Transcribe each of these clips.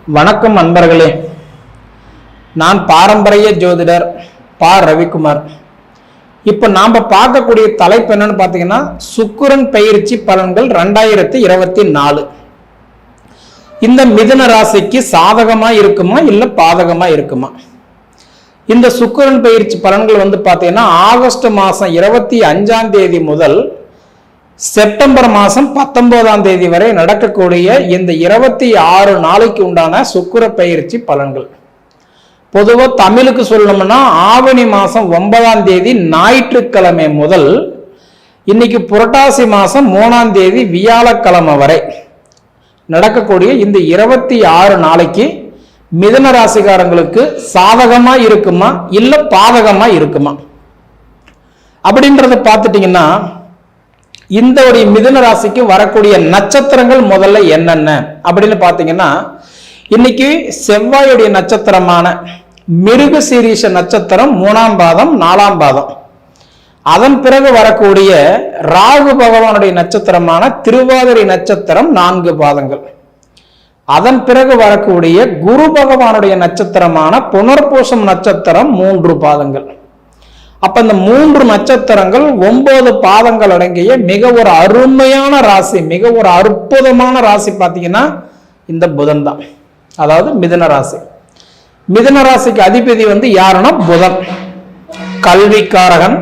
வணக்கம் நண்பர்களே, நான் பாரம்பரிய ஜோதிடர் பா ரவிக்குமார். இப்போ நாம் பார்க்கக்கூடிய தலைப்பு என்னன்னு பார்த்தீங்கன்னா, சுக்கிரன் பெயர்ச்சி பலன்கள் 2024. இந்த மிதுன ராசிக்கு சாதகமா இருக்குமா இல்லை பாதகமா இருக்குமா? இந்த சுக்கிரன் பெயர்ச்சி பலன்கள் பார்த்தீங்கன்னா ஆகஸ்ட் மாதம் 25ஆம் தேதி முதல் செப்டம்பர் மாதம் 19ஆம் தேதி வரை நடக்கக்கூடிய இந்த 26 நாளைக்கு உண்டான சுக்கிர பெயர்ச்சி பலன்கள். பொதுவாக தமிழுக்கு சொல்லணும்னா ஆவணி மாதம் 9ஆம் தேதி ஞாயிற்றுக்கிழமை முதல் இன்னைக்கு புரட்டாசி மாதம் 3ஆம் தேதி வியாழக்கிழமை வரை நடக்கக்கூடிய இந்த 26 நாளைக்கு மிதுன ராசிக்காரங்களுக்கு சாதகமா இருக்குமா இல்லை பாதகமா இருக்குமா அப்படின்றத பார்த்துட்டீங்கன்னா, இந்த ஒரு மிதுன ராசிக்கு வரக்கூடிய நட்சத்திரங்கள் முதல்ல என்னென்ன அப்படின்னு பார்த்தீங்கன்னா, இன்னைக்கு செவ்வாயுடைய நட்சத்திரமான மிருகசீரிஷ நட்சத்திரம் 3ஆம் பாதம் 4ஆம் பாதம். அதன் பிறகு வரக்கூடிய ராகு பகவானுடைய நட்சத்திரமான திருவாதிரை நட்சத்திரம் 4 பாதங்கள். அதன் பிறகு வரக்கூடிய குரு பகவானுடைய நட்சத்திரமான புனர்பூசம் நட்சத்திரம் 3 பாதங்கள். அப்ப இந்த 3 நட்சத்திரங்கள் 9 பாதங்கள் அடங்கிய மிக ஒரு அருமையான ராசி, மிக ஒரு அற்புதமான ராசி பார்த்தீங்கன்னா இந்த புதன் தான். அதாவது மிதுன ராசி. மிதுன ராசிக்கு அதிபதி யாருன்னா புதன். கல்விக்காரகன்,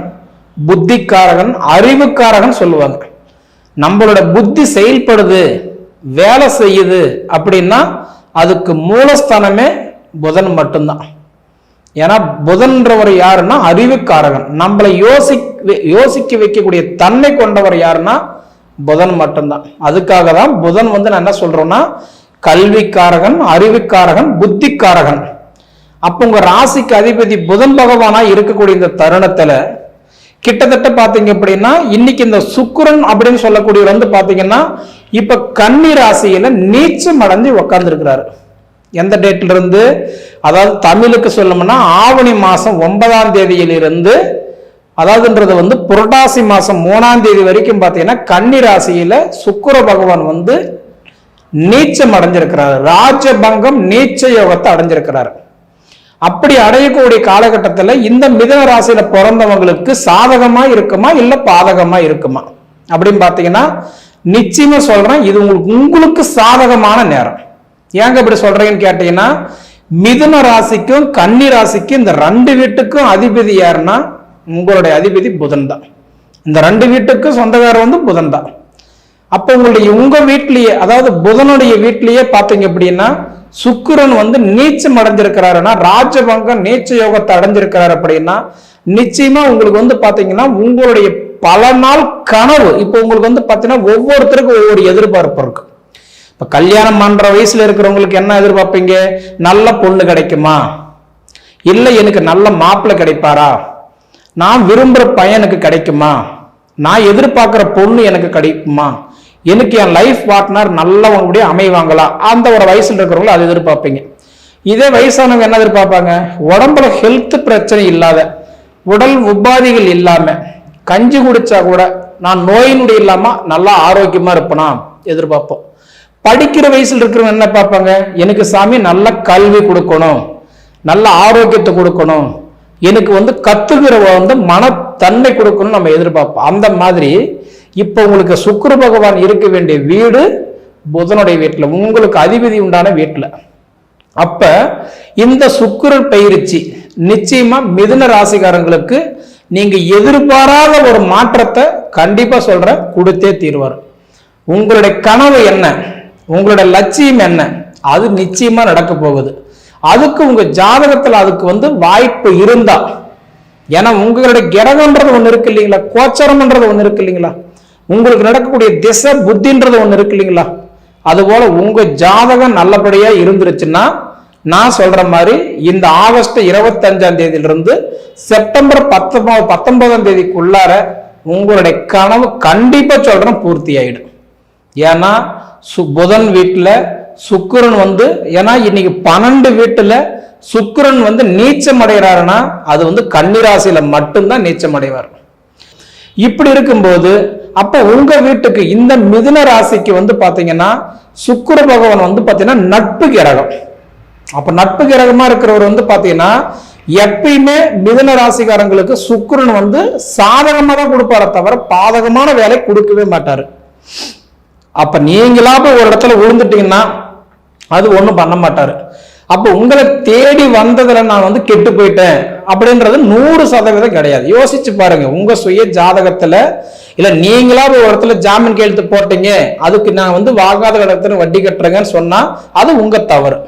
புத்திக்காரகன், அறிவுக்காரகன் சொல்லுவாங்க. நம்மளோட புத்தி செயல்படுது, வேலை செய்யுது அப்படின்னா அதுக்கு மூலஸ்தானமே புதன் மட்டும்தான். ஏன்னா புதன்றவர் யாருன்னா அறிவுக்காரகன். நம்மளை யோசிக்க வைக்கக்கூடிய தன்மை கொண்டவர் யாருன்னா புதன் மட்டும்தான். அதுக்காக தான் புதன் நான் என்ன சொல்றோம்னா கல்விக்காரகன், அறிவுக்காரகன், புத்திக்காரகன். அப்ப உங்க ராசிக்கு அதிபதி புதன் பகவானா இருக்கக்கூடிய இந்த தருணத்துல கிட்டத்தட்ட பாத்தீங்க அப்படின்னா இன்னைக்கு இந்த சுக்கிரன் அப்படின்னு சொல்லக்கூடியவர் பாத்தீங்கன்னா இப்ப கன்னி ராசியில நீச்சம் அடைஞ்சு உட்கார்ந்து இருக்கிறாரு. எந்த டேட்ல இருந்து? அதாவது தமிழுக்கு சொல்லணும்னா ஆவணி மாசம் 9ஆம் தேதியிலிருந்து, அதாவதுன்றது புரட்டாசி மாசம் 3ஆம் தேதி வரைக்கும் பார்த்தீங்கன்னா கன்னி ராசியில சுக்கிர பகவான் நீச்சம் அடைஞ்சிருக்கிறார். ராஜபங்கம் நீச்ச யோகத்தை அடைஞ்சிருக்கிறார். அப்படி அடையக்கூடிய காலகட்டத்தில் இந்த மிதுன ராசியில பிறந்தவங்களுக்கு சாதகமா இருக்குமா இல்ல பாதகமா இருக்குமா அப்படின்னு பாத்தீங்கன்னா நிச்சயமா சொல்றேன், இது உங்களுக்கு சாதகமான நேரம். ஏங்க இப்படி சொல்றீங்கன்னு கேட்டீங்கன்னா, மிதுன ராசிக்கும் கன்னி ராசிக்கும் இந்த 2 வீட்டுக்கும் அதிபதி யாருன்னா உங்களுடைய அதிபதி புதன் தான். இந்த 2 வீட்டுக்கும் சொந்தக்காரர் புதன் தான். அப்ப உங்க வீட்லயே, அதாவது புதனுடைய வீட்லயே பாத்தீங்க அப்படின்னா சுக்கிரன் நீச்சம் அடைஞ்சிருக்கிறாருன்னா, ராஜபங்கம் நீச்ச யோகத்தை அடைஞ்சிருக்கிறாரு அப்படின்னா நிச்சயமா உங்களுக்கு பாத்தீங்கன்னா உங்களுடைய பல நாள் கனவு இப்ப உங்களுக்கு பாத்தீங்கன்னா ஒவ்வொருத்தருக்கும் ஒவ்வொரு எதிர்பார்ப்பு இருக்கு. இப்ப கல்யாணம் பண்ற வயசுல இருக்கிறவங்களுக்கு என்ன எதிர்பார்ப்பீங்க? நல்ல பொண்ணு கிடைக்குமா, இல்ல எனக்கு நல்ல மாப்பிள்ளை கிடைப்பாரா, நான் விரும்புற பையனுக்கு கிடைக்குமா, நான் எதிர்பார்க்கிற பொண்ணு எனக்கு கிடைக்குமா, எனக்கு என் லைஃப் பார்ட்னர் நல்லவங்களுடைய அமைவாங்களா, அந்த ஒரு வயசுல இருக்கிறவங்களும் அதை எதிர்பார்ப்பீங்க. இதே வயசானவங்க என்ன எதிர்பார்ப்பாங்க? உடம்புல ஹெல்த் பிரச்சனை இல்லாத, உடல் உபாதிகள் இல்லாம, கஞ்சி குடிச்சா கூட நான் நோயினுடைய இல்லாம நல்லா ஆரோக்கியமா இருப்பனா எதிர்பார்ப்போம். படிக்கிற வயசுல இருக்கிறவங்க என்ன பார்ப்பாங்க? எனக்கு சாமி நல்ல கல்வி கொடுக்கணும், நல்ல ஆரோக்கியத்தை கொடுக்கணும், எனக்கு கத்துக்கிற மனத்தன்மை கொடுக்கணும் நம்ம எதிர்பார்ப்போம். அந்த மாதிரி இப்ப உங்களுக்கு சுக்கிர பகவான் இருக்க வேண்டிய வீடு புதனுடைய வீட்டுல, உங்களுக்கு அதிபதி உண்டான வீட்டுல. அப்ப இந்த சுக்கிரன் பயிற்சி நிச்சயமா மிதுன ராசிக்காரங்களுக்கு நீங்க எதிர்பாராத ஒரு மாற்றத்தை கண்டிப்பா கொடுத்தே தீர்வார். உங்களுடைய கனவு என்ன, உங்களுடைய லட்சியம் என்ன, அது நிச்சயமா நடக்க போகுது. அதுக்கு உங்க ஜாதகத்துல அதுக்கு வாய்ப்பு இருந்தா, ஏன்னா உங்களுடைய கிரகம்ன்றது ஒண்ணு இருக்கு இல்லைங்களா, கோச்சரம்ன்றது ஒண்ணு இருக்கு இல்லைங்களா, உங்களுக்கு நடக்கக்கூடிய திசை புத்தின்றது ஒண்ணு இருக்கு இல்லைங்களா, அதுபோல உங்க ஜாதகம் நல்லபடியா இருந்துருச்சுன்னா நான் சொல்ற மாதிரி இந்த ஆகஸ்ட் 25ஆம் தேதியிலிருந்து செப்டம்பர் 19ஆம் தேதிக்குள்ளார உங்களுடைய கனவு கண்டிப்பா பூர்த்தி ஆயிடும். ஏன்னா புதன் வீட்டுல சுக்கிரன் ஏன்னா இன்னைக்கு 12 வீட்டுல சுக்கிரன் நீச்சம் அடைகிறாருன்னா அது கன்னி ராசியில மட்டும்தான் நீச்சம் அடைவார். இப்படி இருக்கும்போது அப்ப உங்க வீட்டுக்கு இந்த மிதுன ராசிக்கு பாத்தீங்கன்னா சுக்கிர பகவான் பாத்தீங்கன்னா நட்பு கிரகம். அப்ப நட்பு கிரகமா இருக்கிறவர் வந்து பாத்தீங்கன்னா எப்பயுமே மிதுன ராசிக்காரங்களுக்கு சுக்கிரன் வந்து சாதகமா தான் கொடுப்பார தவிர பாதகமான வேலை கொடுக்கவே மாட்டாரு. அப்ப நீங்களா போய் ஒரு இடத்துல விழுந்துட்டீங்கன்னா அது ஒண்ணும் பண்ண மாட்டாரு. அப்ப உங்களை தேடி வந்ததுல நான் வந்து கெட்டு போயிட்டேன் அப்படின்றது 100% கிடையாது. யோசிச்சு பாருங்க, உங்க சுய ஜாதகத்துல இல்ல நீங்களா ஒரு இடத்துல ஜாமீன் கையெழுத்து போட்டீங்க, அதுக்கு நான் வந்து வாங்காத இடத்துல வட்டி கட்டுறேங்கன்னு சொன்னா அது உங்க தவறு.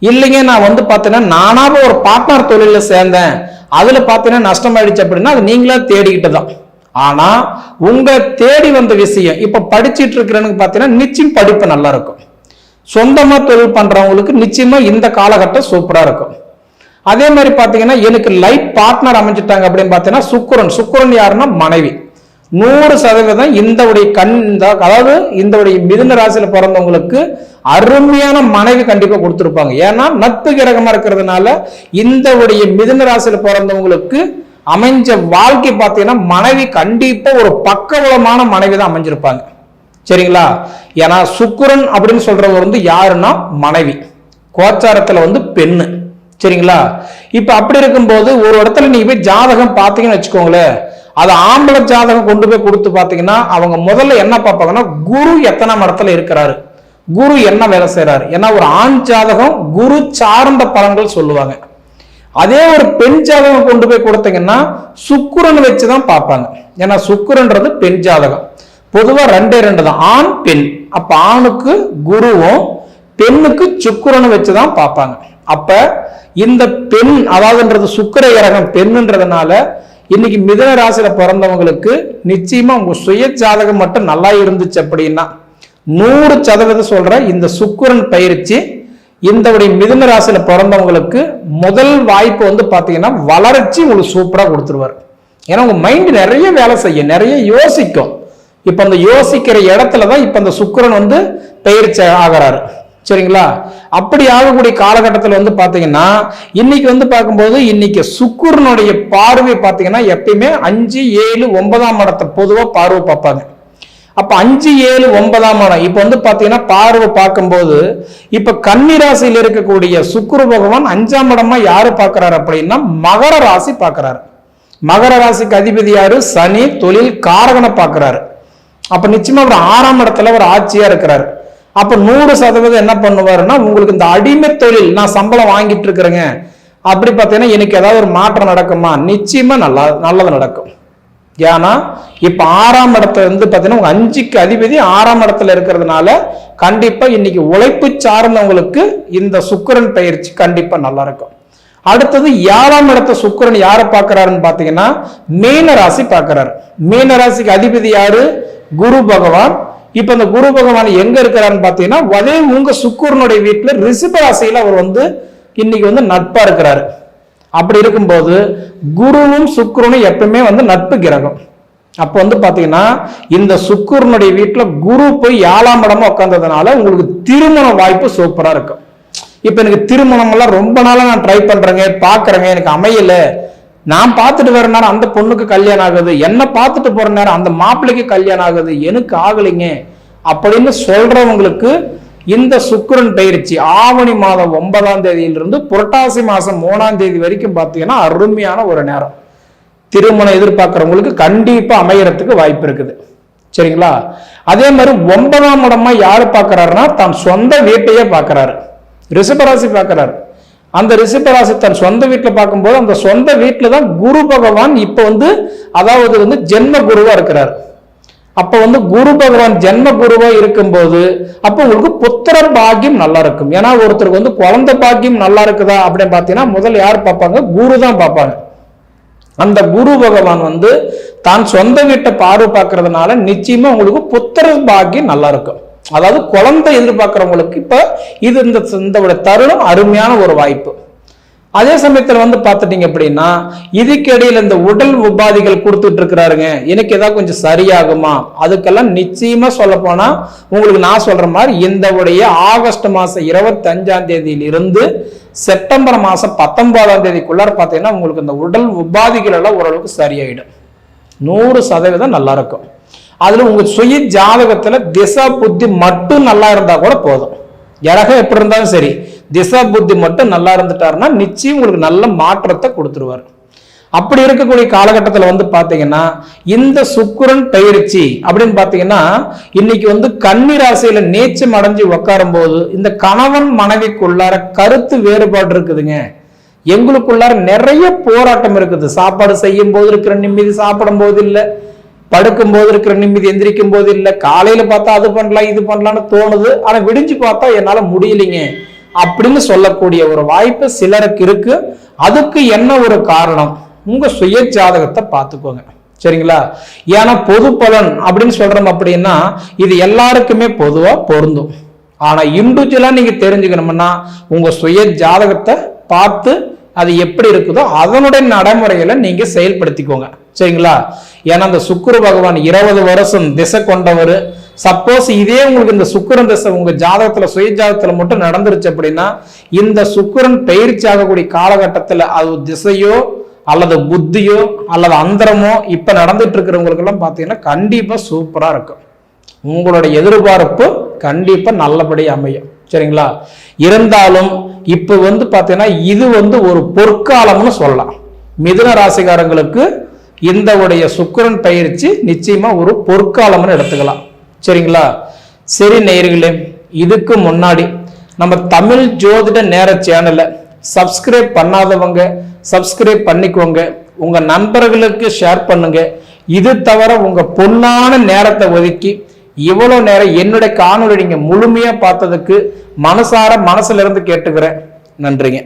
இல்லைங்க நான் வந்து பாத்தீங்கன்னா நானாவே ஒரு பார்ட்னர் தொழில சேர்ந்தேன், அதுல பாத்தீங்கன்னா நஷ்டமாயிடுச்சு அப்படின்னா அது நீங்களா தேடிக்கிட்டு தான். ஆனா உங்க தேடி வந்த விஷயம் இப்ப படிச்சுட்டு இருக்கிறேன்னு பாத்தீங்கன்னா நிச்சயம் படிப்பு நல்லா இருக்கும். சொந்தமா தொழில் பண்றவங்களுக்கு நிச்சயமா இந்த காலகட்டம் சூப்பரா இருக்கும். அதே மாதிரி பாத்தீங்கன்னா எனக்கு லைஃப் பார்ட்னர் அமைஞ்சிட்டாங்க அப்படின்னு பாத்தீங்கன்னா சுக்கிரன் யாருன்னா மனைவி. 100% இந்த அதாவது இந்த மிதுன ராசியில பிறந்தவங்களுக்கு அருமையான மனைவி கண்டிப்பா கொடுத்திருப்பாங்க. ஏன்னா நட்பு கிரகமா இருக்கிறதுனால இந்த மிதுன ராசியில பிறந்தவங்களுக்கு அமைஞ்ச வாழ்க்கை பார்த்தீங்கன்னா மனைவி கண்டிப்பா ஒரு பக்கபலமான மனைவி தான் அமைஞ்சிருப்பாங்க. சரிங்களா? ஏன்னா சுக்கிரன் அப்படின்னு சொல்றவர் வந்து யாருன்னா மனைவி, கோச்சாரத்துல வந்து பெண்ணு. சரிங்களா? இப்ப அப்படி இருக்கும்போது ஒரு இடத்துல நீங்க போய் ஜாதகம் பார்த்தீங்கன்னு வச்சுக்கோங்களேன், அது ஆம்பளை ஜாதகம் கொண்டு போய் கொடுத்து பார்த்தீங்கன்னா அவங்க முதல்ல என்ன பார்ப்பாங்கன்னா குரு எத்தனாம் இடத்துல இருக்கிறாரு, குரு என்ன வேலை செய்யறாரு. ஏன்னா ஒரு ஆண் ஜாதகம் குரு சார்ந்த பலன்கள் சொல்லுவாங்க. அதே ஒரு பெண் ஜாதகம் கொண்டு போய் கொடுத்தீங்கன்னா சுக்கிரன் வச்சுதான் பார்ப்பாங்க. ஏன்னா சுக்கிரன்றது பெண் ஜாதகம். பொதுவா 2 தான், ஆண் பெண். அப்ப ஆணுக்கு குருவும் பெண்ணுக்கு சுக்கிரனும் வச்சுதான் பார்ப்பாங்க. அப்ப இந்த பெண் அதாவதுன்றது சுக்கிர கிரகம் பெண்ணுன்றதுனால இன்னைக்கு மிதுன ராசியில பிறந்தவங்களுக்கு நிச்சயமா உங்க சுய ஜாதகம் மட்டும் நல்லா இருந்துச்சு அப்படின்னா 100% சொல்ற இந்த சுக்கிரன் பயிற்சி இந்த மிதுன ராசியில பிறந்தவங்களுக்கு முதல் வாய்ப்பு வந்து பாத்தீங்கன்னா வளர்ச்சி உங்களுக்கு சூப்பரா கொடுத்துருவாரு. ஏன்னா உங்க மைண்ட் நிறைய வேலை செய்யும், நிறைய யோசிக்கும். இப்ப அந்த யோசிக்கிற இடத்துலதான் இப்ப அந்த சுக்கிரன் வந்து பயிற்சி ஆகிறாரு. சரிங்களா? அப்படி ஆகக்கூடிய காலகட்டத்தில் வந்து பாத்தீங்கன்னா இன்னைக்கு வந்து பார்க்கும்போது இன்னைக்கு சுக்கிரனுடைய பார்வை பாத்தீங்கன்னா எப்பயுமே 5, 7, 9ஆம் இடத்தை பொதுவா பார்வை பார்ப்பாங்க. அப்ப 5, 7, 9ஆம் இடம் இப்ப வந்து பாத்தீங்கன்னா பார்வை பார்க்கும்போது இப்ப கன்னி ராசியில் இருக்கக்கூடிய சுக்கிர பகவான் 5ஆம் இடமா யாரு பார்க்கிறாரு அப்படின்னா மகர ராசி பார்க்கிறாரு. மகர ராசிக்கு அதிபதி யாரு? சனி, தொழில் காரகனை பார்க்கிறாரு. அப்ப நிச்சயமா ஒரு 6ஆம் இடத்துல ஒரு ஆட்சியா இருக்கிறாரு. அப்ப 100% என்ன பண்ணுவாருன்னா உங்களுக்கு இந்த அடிமை தொழில் நான் சம்பளம் வாங்கிட்டு இருக்கிறேங்க அப்படி பார்த்தீங்கன்னா எனக்கு ஏதாவது ஒரு மாற்றம் நடக்குமா? நிச்சயமா நல்லது நடக்கும். ஏன்னா இப்ப 6ஆம் இடத்துல இருந்து பாத்தீங்கன்னா உங்க 5க்கு அதிபதி 6ஆம் இடத்துல இருக்கிறதுனால கண்டிப்பா இன்னைக்கு உழைப்பு சார்ந்தவங்களுக்கு இந்த சுக்கிரன் பயிற்சி கண்டிப்பா நல்லா இருக்கும். அடுத்தது 7ஆம் இடத்த சுக்கிரன் யாரை பார்க்கிறாருன்னு பாத்தீங்கன்னா மீன ராசி பார்க்கிறாரு. மீன ராசிக்கு அதிபதி யாரு? குரு பகவான். இப்ப இந்த குரு பகவான் எங்க இருக்கிறாருன்னு பாத்தீங்கன்னா அதே உங்க சுக்கிரனுடைய வீட்டுல ரிஷப ராசியில அவர் வந்து இன்னைக்கு வந்து நட்பா இருக்கிறாரு. அப்படி இருக்கும்போது குருவும் சுக்கிரனும் எப்பவுமே வந்து நட்பு கிரகம். அப்ப வந்து பாத்தீங்கன்னா இந்த சுக்கிரனுடைய வீட்டுல குரு போய் 7ஆம் இடமா உட்கார்ந்ததுனால உங்களுக்கு திருமண வாய்ப்பு சூப்பரா இருக்கும். இப்ப எனக்கு திருமணம் எல்லாம் ரொம்ப நாளா நான் ட்ரை பண்றேங்க, பாக்குறேங்க, எனக்கு அமையல, நான் பார்த்துட்டு வர நேரம் அந்த பொண்ணுக்கு கல்யாணம் ஆகுது, என்ன பார்த்துட்டு போற நேரம் அந்த மாப்பிள்ளைக்கு கல்யாணம் ஆகுது, எனக்கு ஆகலைங்க அப்படின்னு சொல்றவங்களுக்கு இந்த சுக்கிரன் பயிற்சி ஆவணி மாதம் 9ஆம் தேதியிலிருந்து புரட்டாசி மாசம் 3ஆம் தேதி வரைக்கும் பார்த்தீங்கன்னா அருமையான ஒரு நேரம். திருமணம் எதிர்பார்க்கிறவங்களுக்கு கண்டிப்பா அமையறதுக்கு வாய்ப்பு இருக்குது. சரிங்களா? அதே மாதிரி 9ஆம் இடமா யாரு பார்க்கிறாருன்னா தன் சொந்த வீட்டையே பார்க்கிறாரு, ரிஷபராசி பார்க்கிறாரு. அந்த ரிஷபராசி தன் சொந்த வீட்டுல பார்க்கும்போது அந்த சொந்த வீட்டுல தான் குரு பகவான் இப்ப வந்து அதாவது வந்து ஜென்ம குருவா இருக்கிறார். அப்ப வந்து குரு பகவான் ஜென்ம குருவா இருக்கும்போது அப்ப உங்களுக்கு புத்திர பாக்கியம் நல்லா இருக்கும். ஏன்னா ஒருத்தருக்கு வந்து குழந்தை பாக்கியம் நல்லா இருக்குதா அப்படின்னு பாத்தீங்கன்னா முதல்ல யார் பார்ப்பாங்க? குரு தான் பார்ப்பாங்க. அந்த குரு பகவான் வந்து தான் சொந்த வீட்டை பார்வை பார்க்கறதுனால நிச்சயமா உங்களுக்கு புத்திர பாக்கியம் நல்லா இருக்கும். அதாவது குழந்தை எதிர்பார்க்கிறவங்களுக்கு இப்ப இது இந்த தருணம் அருமையான ஒரு வாய்ப்பு. அதே சமயத்துல வந்து பார்த்துட்டீங்க அப்படின்னா இதுக்கு இடையில இந்த உடல் உபாதிகள் கொடுத்துட்டு இருக்கிறாருங்க, எனக்கு ஏதாவது கொஞ்சம் சரியாகுமா? அதுக்கெல்லாம் நிச்சயமா சொல்ல போனா உங்களுக்கு நான் சொல்ற மாதிரி இந்த ஆகஸ்ட் மாசம் 25ஆம் தேதியிலிருந்து செப்டம்பர் மாசம் 19ஆம் தேதிக்குள்ளார பார்த்தீங்கன்னா உங்களுக்கு இந்த உடல் உபாதிகள் எல்லாம் ஓரளவுக்கு சரியாயிடும். 100% நல்லா இருக்கும். அதுல உங்க சுய ஜாதகத்துல திசா புத்தி மட்டும் நல்லா இருந்தா கூட போதும். கிரகம் எப்படி இருந்தாலும் சரி, திசா புத்தி மட்டும் நல்லா இருந்துட்டாருன்னா நிச்சயம் உங்களுக்கு நல்ல மாற்றத்தை கொடுத்துருவார். அப்படி இருக்கக்கூடிய காலகட்டத்தில் வந்து பாத்தீங்கன்னா இந்த சுக்கிரன் பயிற்சி அப்படின்னு பாத்தீங்கன்னா இன்னைக்கு வந்து கன்னி ராசியில நீச்சம் அடைஞ்சு உட்காரும் போது இந்த கணவன் மனைவிக்குள்ளார கருத்து வேறுபாடு இருக்குதுங்க. எங்களுக்குள்ளார நிறைய போராட்டம் இருக்குது. சாப்பாடு செய்யும் போது இருக்கிற நிம்மதி சாப்பிடும் போது இல்லை, படுக்கும் போது இருக்கிற நிம்மதி எந்திரிக்கும் போது இல்லை, காலையில பார்த்தா அது பண்ணலாம் இது பண்ணலாம்னு தோணுது, ஆனா விடிஞ்சு பார்த்தா என்னால முடியலைங்க அப்படின்னு சொல்லக்கூடிய ஒரு வாய்ப்பு சிலருக்கு இருக்கு. அதுக்கு என்ன ஒரு காரணம்? உங்க சுய ஜாதகத்தை பார்த்துக்கோங்க, சரிங்களா? ஏன்னா பொது பலன் அப்படின்னு சொல்றோம் அப்படின்னா இது எல்லாருக்குமே பொதுவா பொருந்தும். ஆனா இண்டிவிஜுவலா நீங்க தெரிஞ்சுக்கணும்னா உங்க சுய ஜாதகத்தை பார்த்து அது எப்படி இருக்குதோ அதனுடைய நடைமுறைகளை நீங்க செயல்படுத்திக்கோங்க, சரிங்களா? ஏன்னா அந்த சுக்கிர பகவான் 20 வருஷம் திசை கொண்டவர். சப்போஸ் இதே உங்களுக்கு இந்த சுக்கிரன் திசை உங்க ஜாதகத்துல சுய ஜாதகத்துல மட்டும் நடந்துருச்சு அப்படின்னா இந்த சுக்கிரன் பயிற்சி ஆகக்கூடிய காலகட்டத்துல அது திசையோ அல்லது புத்தியோ அல்லது அந்தரமோ இப்ப நடந்துட்டு இருக்கிறவங்களுக்கு எல்லாம் பாத்தீங்கன்னா கண்டிப்பா சூப்பரா இருக்கும். உங்களுடைய எதிர்பார்ப்பு கண்டிப்பா நல்லபடியா அமையும், சரிங்களா? இருந்தாலும் இப்ப வந்து பாத்தீங்கன்னா இது வந்து ஒரு பொற்காலம்னு சொல்லலாம். மிதுன ராசிக்காரங்களுக்கு இந்த உடைய சுக்கிரன் பயிற்சி நிச்சயமா ஒரு பொற்காலம்னு எடுத்துக்கலாம், சரிங்களா? சரி நேயர்களே, இதுக்கு முன்னாடி நம்ம தமிழ் ஜோதிட நேர சேனலை சப்ஸ்கிரைப் பண்ணாதவங்க சப்ஸ்கிரைப் பண்ணிக்கோங்க, உங்க நண்பர்களுக்கு ஷேர் பண்ணுங்க. இது தவிர உங்க பொன்னான நேரத்தை ஒதுக்கி இவ்வளவு நேரம் என்னுடைய காணொலி நீங்க முழுமையா பார்த்ததுக்கு மனசுல இருந்து கேட்டுக்கிறேன். நன்றிங்க.